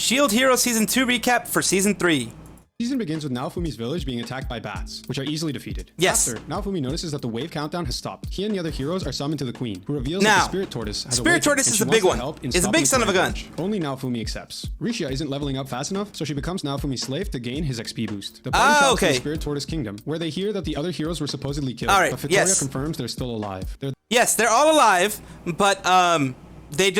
Shield Hero Season 2 recap for Season 3. Season begins with Naofumi's village being attacked by bats, which are easily defeated. Yes. After, Naofumi notices that the wave countdown has stopped. He and the other heroes are summoned to the queen, who reveals that the Spirit Tortoise has Spirit Tortoise is the big one. It's a big son of a gun. Only Naofumi accepts. Rishia isn't leveling up fast enough, so she becomes Naofumi's slave to gain his XP boost. The party travels to the Spirit Tortoise Kingdom, where they hear that the other heroes were supposedly killed, but Victoria confirms they're still alive. They're all alive, but they're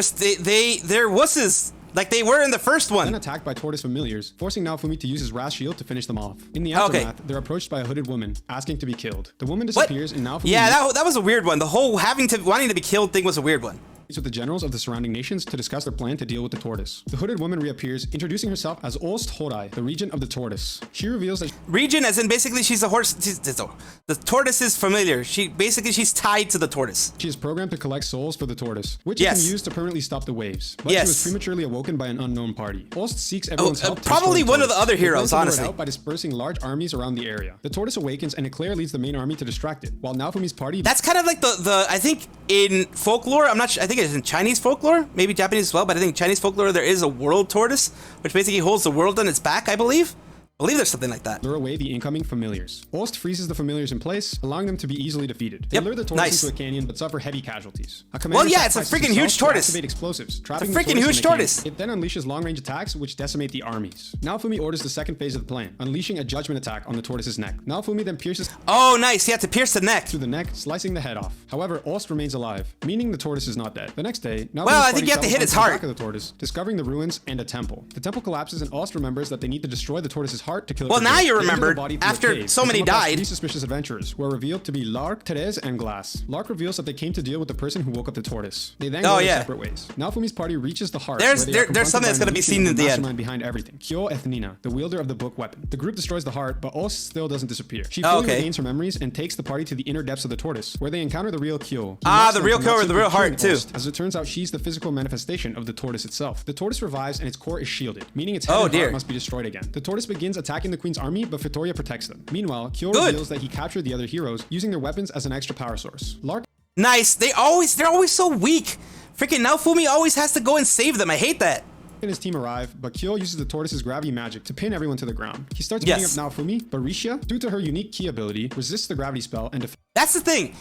wusses. Like they were in the first one. Then attacked by Tortoise familiars, forcing Naofumi to use his Wrath Shield to finish them off. In the aftermath, they're approached by a hooded woman, asking to be killed. The woman disappears and Naofumi... Yeah, that was a weird one. The whole wanting to be killed thing was a weird one. With the generals of the surrounding nations to discuss their plan to deal with the tortoise. The hooded woman reappears, introducing herself as Olst Horai, the regent of the tortoise. She reveals that... Regent, as in basically she's a horse... The tortoise is familiar. She's tied to the tortoise. She is programmed to collect souls for the tortoise, which it can use to permanently stop the waves. But she was prematurely awoken by an unknown party. Olst seeks everyone's help to probably one of the other heroes, honestly. Out by dispersing large armies around the area. The tortoise awakens and Eclair leads the main army to distract it, while Naofumi's party... That's kind of like the I think in folklore, I'm not sure, I think it's in Chinese folklore, maybe Japanese as well, but I think Chinese folklore there is a world tortoise, which basically holds the world on its back, I believe. I believe there's something like that. Lure away the incoming familiars. Olst freezes the familiars in place, allowing them to be easily defeated. They lure the tortoise into a canyon, but suffer heavy casualties. It's a freaking huge tortoise. Activate explosives, trapping it's a freaking huge tortoise. It then unleashes long-range attacks, which decimate the armies. Naofumi orders the second phase of the plan, unleashing a judgment attack on the tortoise's neck. Naofumi then pierces... Oh, nice. He had to pierce the neck. Through the neck, slicing the head off. However, Olst remains alive, meaning the tortoise is not dead. The next day, I think you have to hit its heart. Of the tortoise, discovering the ruins and a temple. The temple collapses, and Olst remembers that they need to destroy the tortoise's heart to kill it. Well, now you remembered after so many died. Three suspicious adventurers who are revealed to be Lark, Therese, and Glass. Lark reveals that they came to deal with the person who woke up the tortoise. They then go their separate ways. Naofumi's party reaches the heart. There's something that's going to be seen in the end. Behind everything, Kyo Ethnina, the wielder of the book weapon. The group destroys the heart, but Olst still doesn't disappear. She fully regains her memories and takes the party to the inner depths of the tortoise, where they encounter the real Kyo. The real Kyo or the real heart too. As it turns out, she's the physical manifestation of the tortoise itself. The tortoise revives and its core is shielded, meaning its head and heart must be destroyed again. The tortoise begins attacking the queen's army, but Victoria protects them. Meanwhile, Kyo reveals that he captured the other heroes using their weapons as an extra power source. Lark... Nice. They're always so weak. Freaking Naofumi always has to go and save them. I hate that. And his team arrive, but Kyo uses the tortoise's gravity magic to pin everyone to the ground. He starts beating up Naofumi, but Rishia, due to her unique ki ability, resists the gravity spell and That's the thing.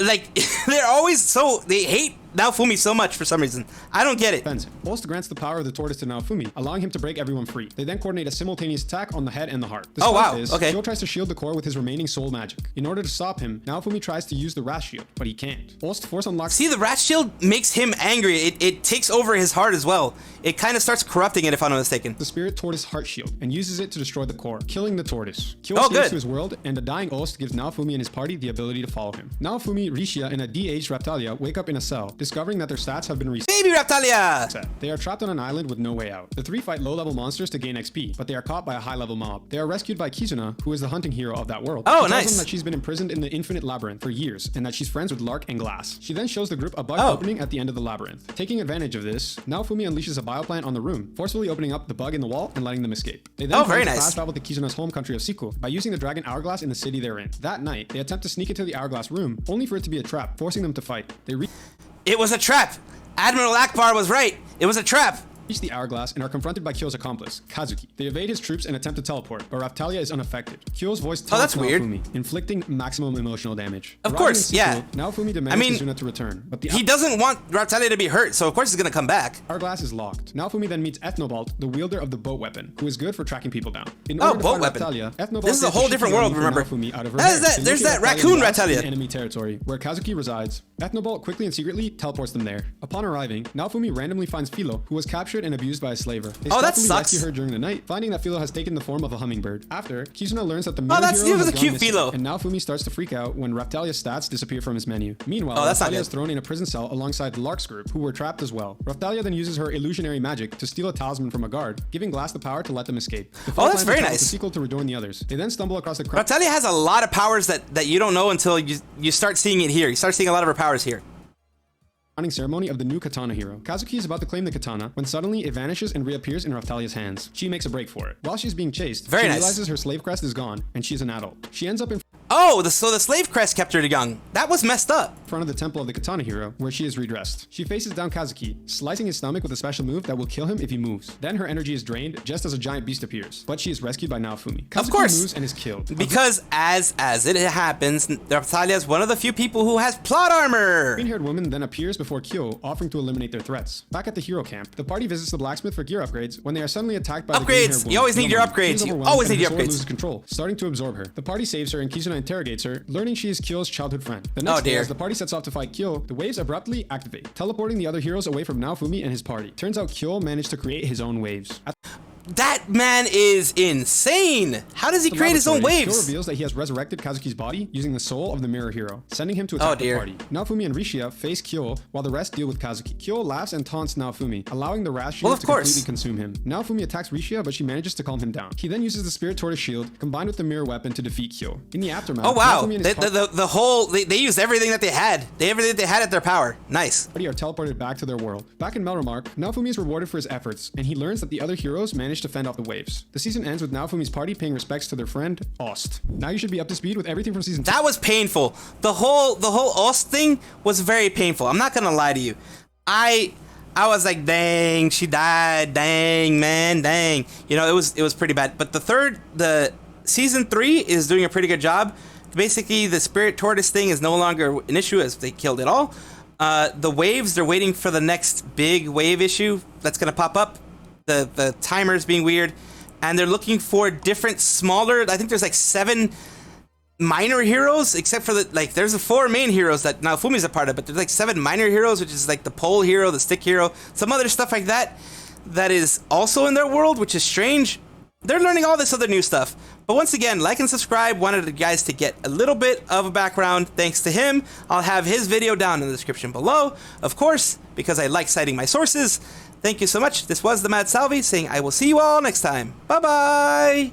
Like, they're always they hate Naofumi so much for some reason. I don't get it. Olst grants the power of the tortoise to Naofumi, allowing him to break everyone free. They then coordinate a simultaneous attack on the head and the heart. Kyo tries to shield the core with his remaining soul magic. In order to stop him, Naofumi tries to use the Wrath Shield, but he can't. Olst force unlocks... See, the Wrath Shield makes him angry. It takes over his heart as well. It kind of starts corrupting it, if I'm not mistaken. The Spirit Tortoise Heart Shield, and uses it to destroy the core, killing the tortoise. Kyo escapes to his world, and the dying Olst gives Naofumi and his party the ability to follow him. Naofumi, Rishia, and a de-aged Raphtalia wake up in a cell, discovering that their stats have been reset. Baby Raphtalia! They are trapped on an island with no way out. The three fight low-level monsters to gain XP, but they are caught by a high-level mob. They are rescued by Kizuna, who is the hunting hero of that world. Oh, she nice. tells them that she's been imprisoned in the Infinite Labyrinth for years, and that she's friends with Lark and Glass. She then shows the group a bug opening at the end of the labyrinth. Taking advantage of this, Naofumi unleashes a bioplant on the room, forcefully opening up the bug in the wall and letting them escape. They then fast travel to Kizuna's home country of Siku by using the dragon hourglass in the city they're in. That night, they attempt to sneak into the hourglass room, only for it to be a trap, forcing them to fight. It was a trap. Admiral Akbar was right. It was a trap. Reach the hourglass and are confronted by Kyo's accomplice, Kazuki. They evade his troops and attempt to teleport, but Raphtalia is unaffected. Kyo's voice taunts Naofumi, inflicting maximum emotional damage. Of course, Naofumi demands Kizuna to return, but he doesn't want Raphtalia to be hurt, so of course he's gonna come back. Hourglass is locked. Naofumi then meets Ethnobalt, the wielder of the boat weapon, who is good for tracking people down. Boat weapon. Raphtalia, this is a whole different world, remember. There's that raccoon Raphtalia. Enemy territory, where Kazuki resides. Ethnobalt quickly and secretly teleports them there. Upon arriving, Naofumi randomly finds Philo, who was captured and abused by a slave. They that sucks. Rescue her during the night, finding that Philo has taken the form of a hummingbird. After, Kizuna learns that the hero was a cute Philo. And Naofumi starts to freak out when Raphtalia's stats disappear from his menu. Meanwhile, Raphtalia is thrown in a prison cell alongside Lark's group, who were trapped as well. Raphtalia then uses her illusionary magic to steal a talisman from a guard, giving Glass the power to let them escape. That's very nice. The sequel to rejoin the others. They then stumble across the crowd. Raphtalia has a lot of powers that you don't know until you start seeing it here. You start seeing a lot of her powers here. Ceremony of the new katana hero. Kazuki is about to claim the katana when suddenly it vanishes and reappears in Raphtalia's hands. She makes a break for it. While she's being chased, she realizes her slave crest is gone and she's an adult. She ends up in Oh, so the slave crest kept her young. That was messed up. In front of the temple of the Katana hero, where she is redressed. She faces down Kazuki, slicing his stomach with a special move that will kill him if he moves. Then her energy is drained just as a giant beast appears, but she is rescued by Naofumi. Kazuki Of course, moves and is killed. Because as it happens, Raphtalia is one of the few people who has plot armor. Green-haired woman then appears before Kyo, offering to eliminate their threats. Back at the hero camp, the party visits the blacksmith for gear upgrades when they are suddenly attacked by the green-haired Upgrades. woman. You always need your Kilomon. upgrades. She is You overwhelmed always and need your her sword upgrades. loses control, starting to absorb her. The party saves her and Kizuna interrogates her, learning she is Kyo's childhood friend. The next day, dear. as the party sets off to fight Kyo, the waves abruptly activate, teleporting the other heroes away from Naofumi and his party. Turns out Kyo managed to create his own waves. That man is insane. How does he create his own Kyo waves? reveals that he has resurrected Kazuki's body using the soul of the mirror hero, sending him to attack the dear. party. Naofumi and Rishia face Kyo while the rest deal with Kazuki. Kyo laughs and taunts Naofumi, allowing the Rash shield of to course. completely consume him. Naofumi attacks Rishia, but she manages to calm him down. He then uses the Spirit Tortoise shield combined with the mirror weapon to defeat Kyo. In the aftermath, Oh wow, Naofumi and his they used everything that they had. Everything they had at their power. Nice. party are teleported back to their world. Back in Melromark, Naofumi is rewarded for his efforts, and he learns that the other heroes managed to fend off the waves. The season ends with Naofumi's party paying respects to their friend, Ost. Now you should be up to speed with everything from season 2. That was painful. The whole Ost thing was very painful. I'm not gonna lie to you. I was like, dang, she died. Dang, man, dang. You know, it was pretty bad. But the season 3 is doing a pretty good job. Basically, the Spirit Tortoise thing is no longer an issue as they killed it all. The waves, they're waiting for the next big wave issue that's gonna pop up. The timer's being weird. And they're looking for different smaller, I think there's like 7 minor heroes, except for there's the 4 main heroes that Naofumi's a part of, but there's like 7 minor heroes, which is like the pole hero, the stick hero, some other stuff like that, that is also in their world, which is strange. They're learning all this other new stuff. But once again, like and subscribe. Wanted the guys to get a little bit of a background thanks to him. I'll have his video down in the description below, of course, because I like citing my sources. Thank you so much. This was the Mad Salvi saying I will see you all next time. Bye-bye.